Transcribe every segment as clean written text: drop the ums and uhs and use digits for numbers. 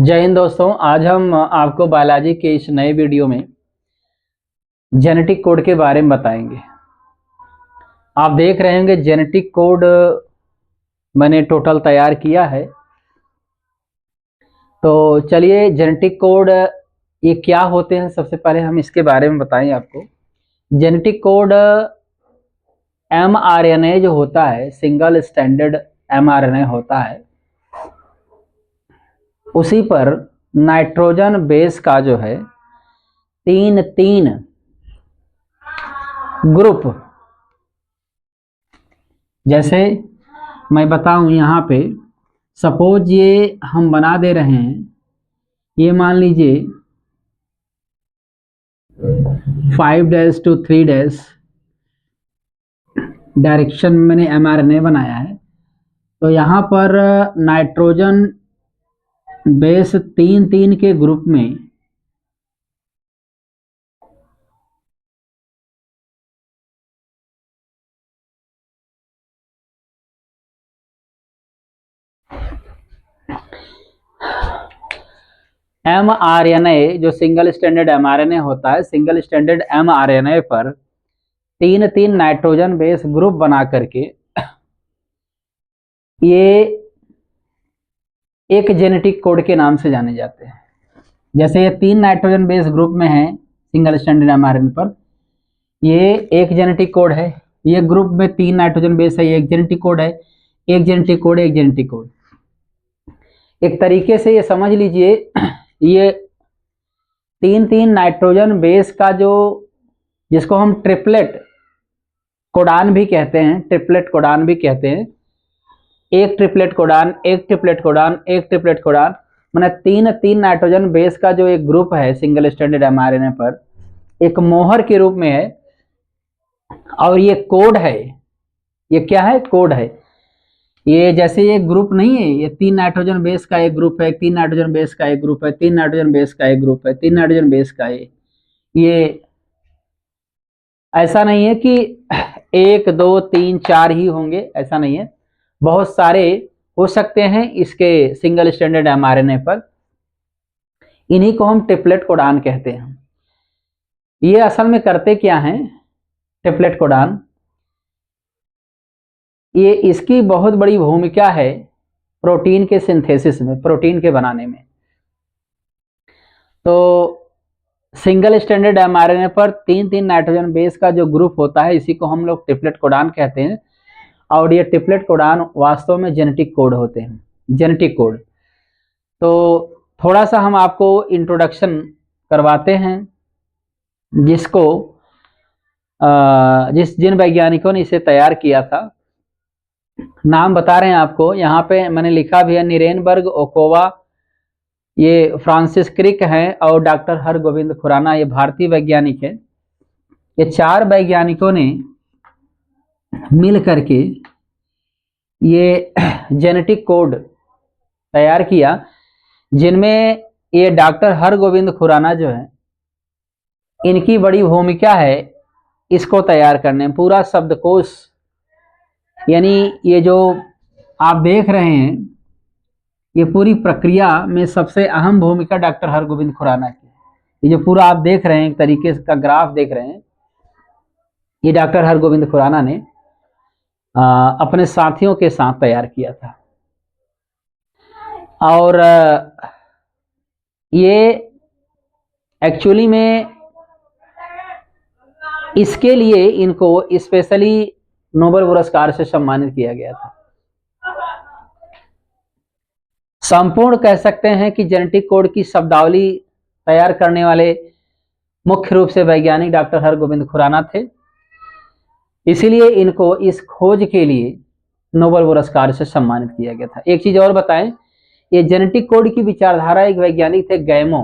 जय हिंद दोस्तों। आज हम आपको बायोलॉजी के इस नए वीडियो में जेनेटिक कोड के बारे में बताएंगे। आप देख रहे होंगे जेनेटिक कोड मैंने टोटल तैयार किया है। तो चलिए जेनेटिक कोड ये क्या होते हैं, सबसे पहले हम इसके बारे में बताएं आपको। जेनेटिक कोड mRNA जो होता है, सिंगल स्टैंडर्ड mRNA होता है, उसी पर नाइट्रोजन बेस का जो है तीन तीन ग्रुप, जैसे मैं बताऊं यहाँ पे, सपोज ये हम बना दे रहे हैं, ये मान लीजिए 5' to 3' डायरेक्शन में मैंने mRNA बनाया है। तो यहाँ पर नाइट्रोजन बेस तीन तीन के ग्रुप में mRNA जो सिंगल स्टैंडर्ड mRNA होता है, सिंगल स्टैंडर्ड mRNA पर तीन तीन नाइट्रोजन बेस ग्रुप बना करके ये एक जेनेटिक कोड के नाम से जाने जाते हैं। जैसे ये तीन नाइट्रोजन बेस ग्रुप में है सिंगल स्टैंडर्ड mRNA पर, ये एक जेनेटिक कोड है। ये ग्रुप में तीन नाइट्रोजन बेस है, ये एक जेनेटिक कोड है, एक जेनेटिक कोड, एक जेनेटिक कोड। एक तरीके से ये समझ लीजिए, ये तीन तीन नाइट्रोजन बेस का जो, जिसको हम ट्रिपलेट कोडान भी कहते हैं, ट्रिपलेट कोडान भी कहते हैं, एक ट्रिपलेट कोडान, एक ट्रिपलेट कोडान, एक ट्रिपलेट कोडान, माने तीन तीन नाइट्रोजन बेस का जो एक ग्रुप है सिंगल स्टैंडर्ड mRNA पर, एक मोहर के रूप में है। और ये कोड है, ये क्या है? कोड है। ये जैसे ये ग्रुप नहीं है, ये तीन नाइट्रोजन बेस का एक ग्रुप है, तीन नाइट्रोजन बेस का एक ग्रुप है, तीन नाइट्रोजन बेस का एक ग्रुप है, तीन नाइट्रोजन बेस का ये ऐसा नहीं है कि एक दो तीन चार ही होंगे, ऐसा नहीं है, बहुत सारे हो सकते हैं इसके सिंगल स्टैंडर्ड mRNA पर। इन्हीं को हम ट्रिपलेट कोडान कहते हैं। ये असल में करते क्या हैं ट्रिपलेट कोडान? ये इसकी बहुत बड़ी भूमिका है प्रोटीन के सिंथेसिस में, प्रोटीन के बनाने में। तो सिंगल स्टैंडर्ड mRNA पर तीन तीन नाइट्रोजन बेस का जो ग्रुप होता है, इसी को हम लोग ट्रिपलेट कोडान कहते हैं। और ये ट्रिपलेट कोडान वास्तव में जेनेटिक कोड होते हैं, जेनेटिक कोड। तो थोड़ा सा हम आपको इंट्रोडक्शन करवाते हैं, जिसको जिन वैज्ञानिकों ने इसे तैयार किया था, नाम बता रहे हैं आपको। यहाँ पे मैंने लिखा भी है, निरेनबर्ग, ओकोवा, ये फ्रांसिस क्रिक हैं, और डॉक्टर हरगोविंद खुराना, ये भारतीय वैज्ञानिक है। ये चार वैज्ञानिकों ने मिल करके ये जेनेटिक कोड तैयार किया, जिनमें ये डॉक्टर हरगोविंद खुराना जो है, इनकी बड़ी भूमिका है इसको तैयार करने में। पूरा शब्दकोश, यानी ये जो आप देख रहे हैं, ये पूरी प्रक्रिया में सबसे अहम भूमिका डॉक्टर हरगोविंद खुराना की। ये जो पूरा आप देख रहे हैं, एक तरीके का ग्राफ देख रहे हैं, ये डॉक्टर हरगोविंद खुराना ने अपने साथियों के साथ तैयार किया था। और ये एक्चुअली में इसके लिए इनको स्पेशली नोबेल पुरस्कार से सम्मानित किया गया था। संपूर्ण कह सकते हैं कि जेनेटिक कोड की शब्दावली तैयार करने वाले मुख्य रूप से वैज्ञानिक डॉक्टर हरगोविंद खुराना थे। इसीलिए इनको इस खोज के लिए नोबेल पुरस्कार से सम्मानित किया गया था। एक चीज और बताएं, ये जेनेटिक कोड की विचारधारा एक वैज्ञानिक थे गैमो,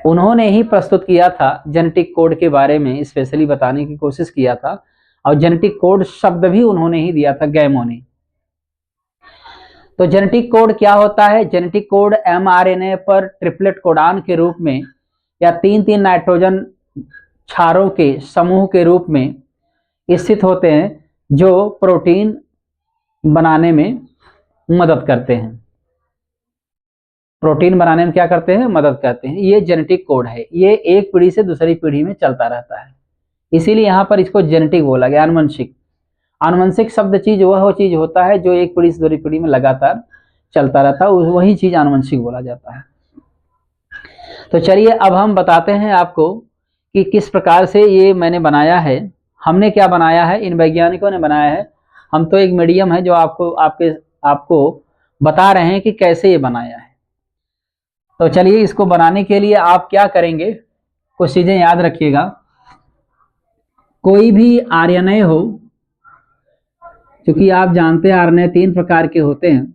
उन्होंने ही प्रस्तुत किया था। जेनेटिक कोड के बारे में स्पेशली बताने की कोशिश किया था, और जेनेटिक कोड शब्द भी उन्होंने ही दिया था, गैमो ने। तो जेनेटिक कोड क्या होता है? जेनेटिक कोड mRNA पर ट्रिपलेट कोडान के रूप में, या तीन तीन नाइट्रोजन क्षारों के समूह के रूप में स्थित होते हैं, जो प्रोटीन बनाने में मदद करते हैं। प्रोटीन बनाने में क्या करते हैं, मदद करते हैं। ये जेनेटिक कोड है, ये एक पीढ़ी से दूसरी पीढ़ी में चलता रहता है, इसीलिए यहाँ पर इसको जेनेटिक बोला गया, आनुवंशिक। आनुवंशिक शब्द चीज वह चीज होता है जो एक पीढ़ी से दूसरी पीढ़ी में लगातार चलता रहता है, वही चीज आनुवंशिक बोला जाता है। तो चलिए अब हम बताते हैं आपको कि किस प्रकार से ये मैंने बनाया है। हमने क्या बनाया है, इन वैज्ञानिकों ने बनाया है। हम तो एक मीडियम है जो आपको बता रहे हैं कि कैसे ये बनाया है। तो चलिए इसको बनाने के लिए आप क्या करेंगे, कुछ चीजें याद रखिएगा। कोई भी आरएनए हो, क्योंकि आप जानते हैं आरएनए 3 प्रकार के होते हैं,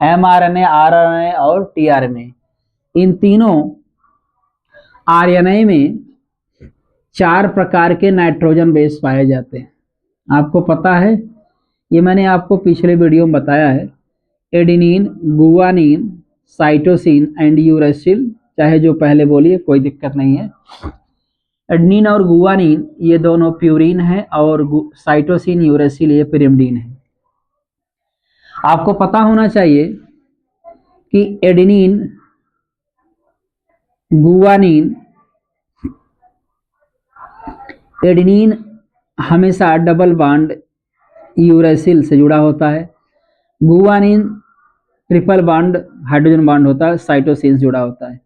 एमआरएनए, आरएनए और टीआरएनए। इन तीनों आरएनए में 4 प्रकार के नाइट्रोजन बेस पाए जाते हैं। आपको पता है, ये मैंने आपको पिछले वीडियो में बताया है। Adenine, guanine, cytosine and uracil, चाहे जो पहले बोलिए कोई दिक्कत नहीं है। एडेनिन और गुआनिन ये दोनों प्यूरिन है, और साइटोसिन, यूरेसिल ये पिरिमिडिन है। आपको पता होना चाहिए कि एडेनिन, गुआनिन, एडेनिन हमेशा डबल बॉन्ड यूरेसिल से जुड़ा होता है, guanine triple bond hydrogen bond होता है, साइटोसिन से जुड़ा होता है।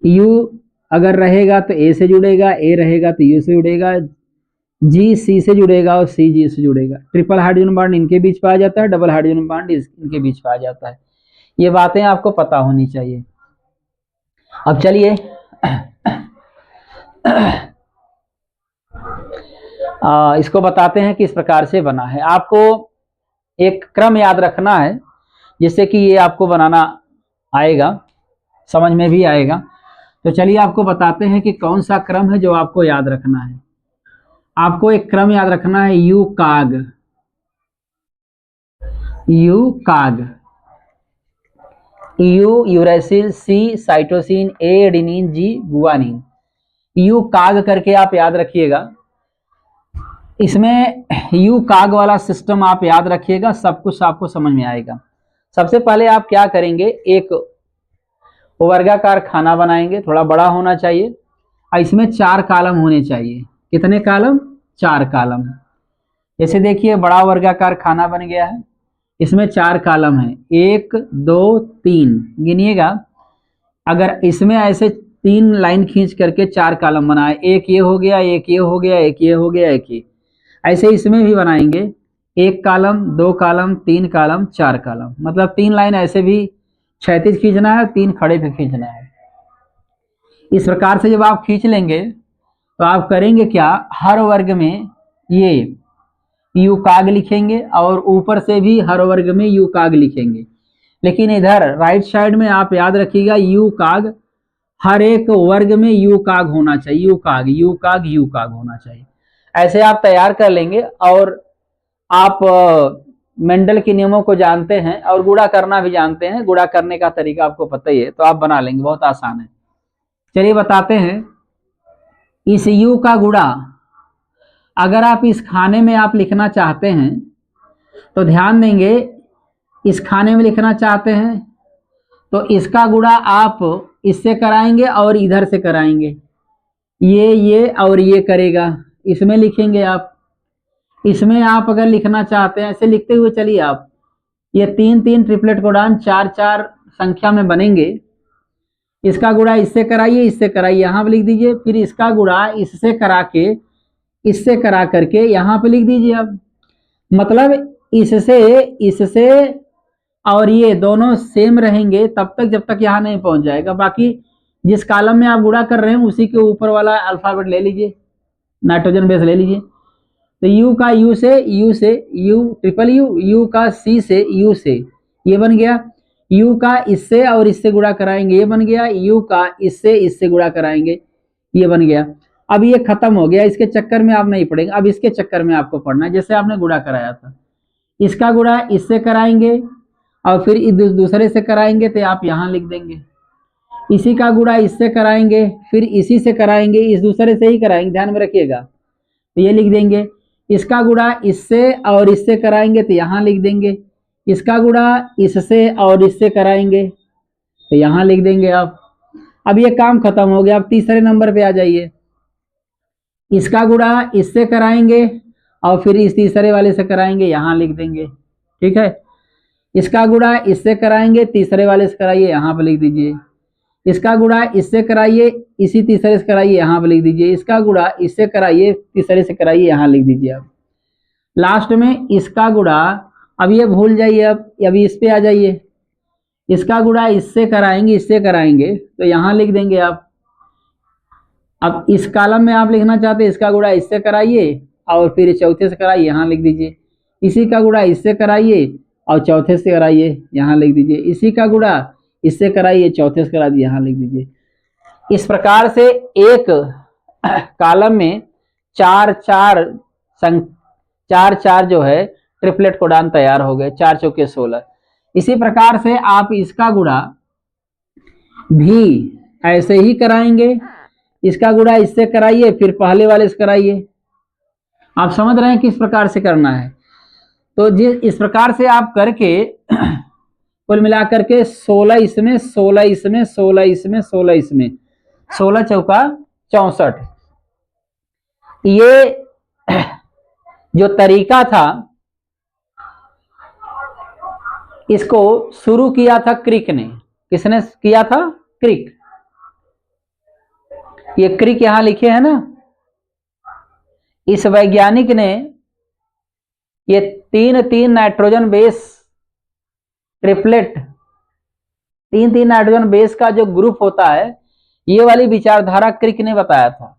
यू अगर रहेगा तो ए से जुड़ेगा, ए रहेगा तो यू से जुड़ेगा, जी सी से जुड़ेगा और सी जी से जुड़ेगा। ट्रिपल हाइड्रोजन बॉन्ड इनके बीच पाया जाता है, डबल हाइड्रोजन बॉन्ड इनके बीच पाया जाता है। ये बातें आपको पता होनी चाहिए। अब चलिए इसको बताते हैं किस प्रकार से बना है। आपको एक क्रम याद रखना है जिससे कि ये आपको बनाना आएगा, समझ में भी आएगा। तो चलिए आपको बताते हैं कि कौन सा क्रम है जो आपको याद रखना है। आपको एक क्रम याद रखना है, U C A G. U C A G, U uracil, C cytosine, A adenine, G guanine. U C A G करके आप याद रखिएगा। इसमें यूकाग वाला सिस्टम आप याद रखिएगा, सब कुछ आपको समझ में आएगा। सबसे पहले आप क्या करेंगे, एक वर्गाकार खाना बनाएंगे, थोड़ा बड़ा होना चाहिए, और इसमें 4 कॉलम होने चाहिए। कितने कॉलम, 4 कॉलम। जैसे देखिए बड़ा वर्गाकार खाना बन गया है, इसमें 4 कॉलम है, 1 2 3, गिनिएगा। अगर इसमें ऐसे 3 लाइन खींच करके 4 कॉलम बनाए, एक ये हो गया, एक ये हो गया, एक ये हो गया, एक ये, ऐसे इसमें भी बनाएंगे, 1 कॉलम, 2 कॉलम, 3 कॉलम, 4 कॉलम, मतलब 3 लाइन ऐसे भी क्षैतिज खींचना है, 3 खड़े पे खींचना है। इस प्रकार से जब आप खींच लेंगे तो आप करेंगे क्या, हर वर्ग में ये यूकाग लिखेंगे और ऊपर से भी हर वर्ग में यूकाग लिखेंगे। लेकिन इधर राइट साइड में आप याद रखिएगा, यूकाग हर एक वर्ग में यूकाग होना चाहिए, यूकाग यूकाग यूकाग होना चाहिए। ऐसे आप तैयार कर लेंगे। और आप मेंडल के नियमों को जानते हैं और गुणा करना भी जानते हैं, गुणा करने का तरीका आपको पता ही है, तो आप बना लेंगे, बहुत आसान है। चलिए बताते हैं, इस यू का गुणा अगर आप इस खाने में आप लिखना चाहते हैं तो ध्यान देंगे, इस खाने में लिखना चाहते हैं तो इसका गुणा आप इससे कराएंगे और इधर से कराएंगे, ये और ये करेगा, इसमें लिखेंगे आप। इसमें आप अगर लिखना चाहते हैं, ऐसे लिखते हुए चलिए आप, ये 3 3 ट्रिपलेट कोडान 4 4 संख्या में बनेंगे। इसका गुणा इससे कराइए, इससे कराइए, यहाँ पे लिख दीजिए, फिर इसका गुणा इससे करा के, इससे करा करके यहाँ पे लिख दीजिए। अब मतलब इससे और ये दोनों सेम रहेंगे तब तक जब तक यहाँ नहीं पहुंच जाएगा। बाकी जिस कॉलम में आप गुणा कर रहे हैं उसी के ऊपर वाला अल्फाबेट ले लीजिए, नाइट्रोजन बेस ले लीजिए। तो यू का यू से यू ट्रिपल यू का सी से यू से, ये बन गया। यू का इससे और इससे गुणा कराएंगे, ये बन गया। यू का इससे गुणा कराएंगे, ये बन गया। अब ये खत्म हो गया, इसके चक्कर में आप नहीं पड़ेंगे, अब इसके चक्कर में आपको पढ़ना है। जैसे आपने गुणा कराया था, इसका गुणा इससे कराएंगे और फिर दूसरे से कराएंगे तो आप यहाँ लिख देंगे। इसी का गुणा इससे कराएंगे, फिर इसी से कराएंगे, इस दूसरे से ही कराएंगे, ध्यान में रखिएगा, तो ये लिख देंगे। इसका गुणा इससे और इससे कराएंगे तो यहाँ लिख देंगे। इसका गुणा इससे और इससे कराएंगे तो यहाँ लिख देंगे आप। अब ये काम खत्म हो गया। अब तीसरे नंबर पे आ जाइए। इसका गुणा इससे कराएंगे और फिर इस तीसरे वाले से कराएंगे, यहाँ लिख देंगे। ठीक है। इसका गुणा इससे कराएंगे, तीसरे वाले से कराइए, यहाँ पर लिख दीजिए। इसका गुणा इससे कराइए, इसी तीसरे से कराइए, यहाँ पर लिख दीजिए। इसका गुणा इससे कराइए, तीसरे से कराइए, यहाँ लिख दीजिए। अब लास्ट में इसका गुणा, अब ये भूल जाइए, अब अभी इस पे आ जाइए। इसका गुणा इससे कराएंगे, इससे कराएंगे, तो यहाँ लिख देंगे आप। अब इस कॉलम में आप लिखना चाहते हैं इसका गुणा इससे कराइए और फिर चौथे से कराइए, यहाँ लिख दीजिए। इसी का गुणा इससे कराइए और चौथे से कराइए, यहाँ लिख दीजिए। इसी का गुणा इससे कराइए, चौथे से करा दिए, यहाँ लिख दीजिए। इस प्रकार से एक कॉलम में चार चार जो है ट्रिपलेट कोडान तैयार हो गए, 4 चौके 16। इसी प्रकार से आप इसका गुणा भी ऐसे ही कराएंगे। इसका गुणा इससे कराइए, फिर पहले वाले से कराइए। आप समझ रहे हैं किस प्रकार से करना है। तो इस प्रकार से आप करके कुल मिलाकर के 16 इसमें, 16 इसमें, 16 इसमें, 16 इसमें, 16 चौका 64। ये जो तरीका था इसको शुरू किया था क्रिक ने। किसने किया था? क्रिक। ये क्रिक यहां लिखे हैं ना। इस वैज्ञानिक ने ये तीन नाइट्रोजन बेस ट्रिपलेट, तीन नाइट्रोजन बेस का जो ग्रुप होता है, ये वाली विचारधारा क्रिक ने बताया था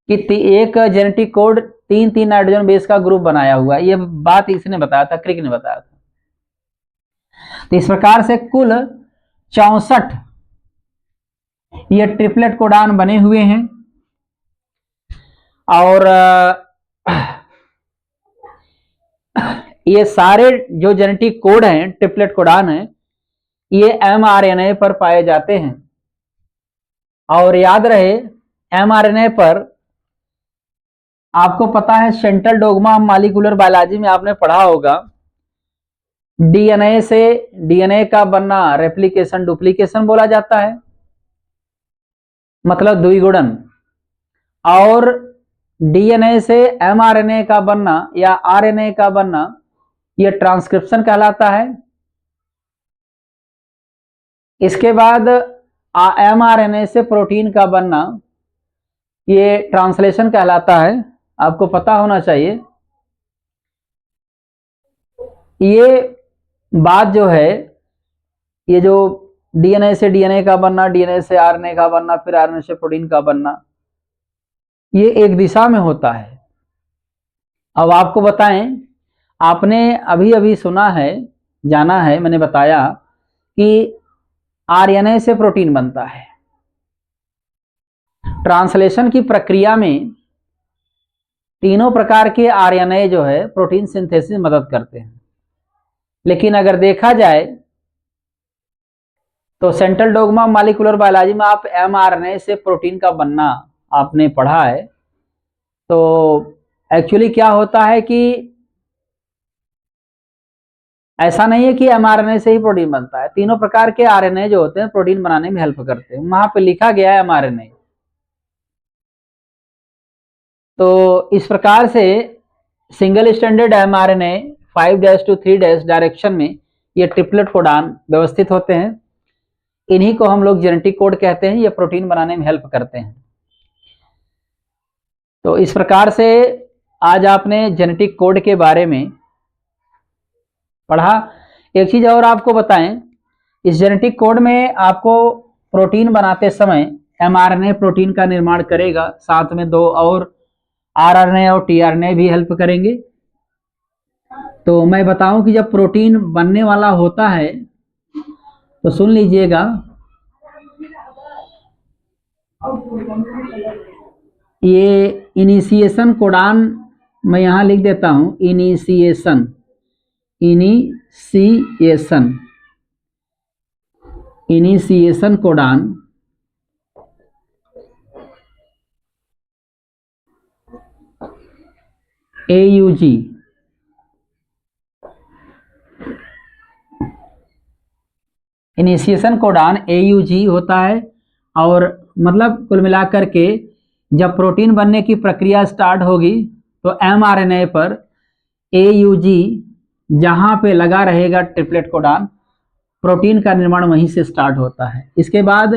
कि एक जेनेटिक कोड तीन नाइट्रोजन बेस का ग्रुप बनाया हुआ है। ये बात इसने बताया था, क्रिक ने बताया था। तो इस प्रकार से कुल 64 ये ट्रिपलेट कोडान बने हुए हैं। और ये सारे जो जेनेटिक कोड हैं, ट्रिपलेट कोडान हैं, ये mRNA पर पाए जाते हैं। और याद रहे, mRNA पर आपको पता है सेंट्रल डोग्मा मॉलिक्यूलर बायोलॉजी में आपने पढ़ा होगा, डीएनए से डीएनए का बनना रेप्लिकेशन डुप्लीकेशन बोला जाता है, मतलब द्विगुणन। और डीएनए से एमआरएनए का बनना या आरएनए का बनना, यह ट्रांसक्रिप्शन कहलाता है। इसके बाद एमआरएनए से प्रोटीन का बनना, ये ट्रांसलेशन कहलाता है। आपको पता होना चाहिए। ये बात जो है, ये जो डीएनए से डीएनए का बनना, डीएनए से आरएनए का बनना, फिर आरएनए से प्रोटीन का बनना, ये एक दिशा में होता है। अब आपको बताएं, आपने अभी अभी सुना है, जाना है, मैंने बताया कि आरएनए से प्रोटीन बनता है। ट्रांसलेशन की प्रक्रिया में तीनों प्रकार के आरएनए जो है प्रोटीन सिंथेसिस में मदद करते हैं। लेकिन अगर देखा जाए तो सेंट्रल डोग्मा मॉलिक्यूलर बायोलॉजी में आप एमआरएनए से प्रोटीन का बनना आपने पढ़ा है। तो एक्चुअली क्या होता है कि ऐसा नहीं है कि एमआरएनए से ही प्रोटीन बनता है। तीनों प्रकार के आरएनए जो होते हैं प्रोटीन बनाने में हेल्प करते हैं। वहां पे लिखा गया है एमआरएनए। तो इस प्रकार से single standard mRNA 5' to 3' direction में ये ट्रिपलेट कोडान व्यवस्थित होते हैं। इन्हीं को हम लोग जेनेटिक कोड कहते हैं। ये प्रोटीन बनाने में हेल्प करते हैं। तो इस प्रकार से आज आपने जेनेटिक कोड के बारे में पढ़ा। एक चीज और आपको बताएं, इस जेनेटिक कोड में आपको प्रोटीन बनाते समय एमआरएनए प्रोटीन का निर्माण करेगा, साथ में 2 और आरएनए और टीआरएनए भी हेल्प करेंगे। तो मैं बताऊं कि जब प्रोटीन बनने वाला होता है तो सुन लीजिएगा, ये इनिशिएशन कोडान मैं यहां लिख देता हूं। Initiation codon AUG initiation codon AUG होता है। और मतलब कुल मिलाकर के जब प्रोटीन बनने की प्रक्रिया स्टार्ट होगी तो mRNA पर AUG जहां पे लगा रहेगा ट्रिपलेट कोडान, प्रोटीन का निर्माण वहीं से स्टार्ट होता है। इसके बाद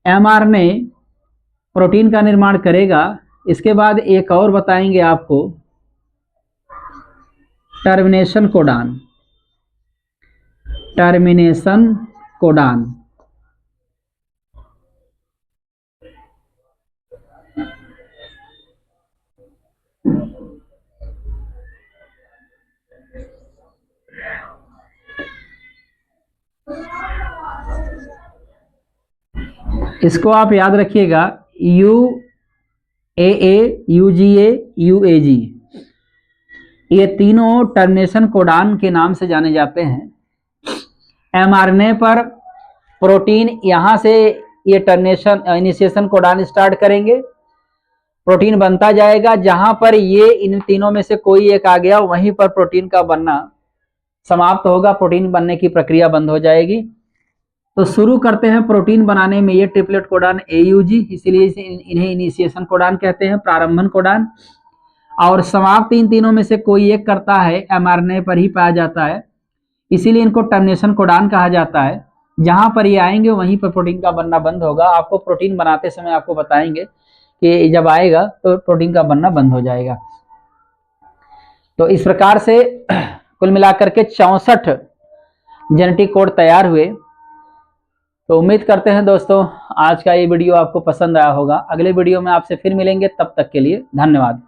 mRNA प्रोटीन का निर्माण करेगा। इसके बाद एक और बताएंगे आपको, टर्मिनेशन कोडान। टर्मिनेशन कोडान इसको आप याद रखिएगा, UAA, UGA, UAG, ये तीनों टर्मिनेशन कोडान के नाम से जाने जाते हैं। mRNA पर प्रोटीन यहां से ये टर्मिनेशन इनिशिएशन कोडान स्टार्ट करेंगे, प्रोटीन बनता जाएगा। जहां पर ये इन तीनों में से कोई एक आ गया वहीं पर प्रोटीन का बनना समाप्त होगा, प्रोटीन बनने की प्रक्रिया बंद हो जाएगी। तो शुरू करते हैं प्रोटीन बनाने में ये ट्रिपलेट कोडान AUG, इसीलिए इन्हें इनिशिएशन कोडान कहते हैं, प्रारंभन कोडान। और समाप्त इन तीनों में से कोई एक करता है, mRNA पर ही पाया जाता है, इसीलिए इनको टर्मिनेशन कोडान कहा जाता है। जहां पर ये आएंगे वहीं पर प्रोटीन का बनना बंद होगा। आपको प्रोटीन बनाते समय आपको बताएंगे कि जब आएगा तो प्रोटीन का बनना बंद हो जाएगा। तो इस प्रकार से कुल मिलाकर के 64 जेनेटिक कोड तैयार हुए। तो उम्मीद करते हैं दोस्तों आज का ये वीडियो आपको पसंद आया होगा। अगले वीडियो में आपसे फिर मिलेंगे, तब तक के लिए धन्यवाद।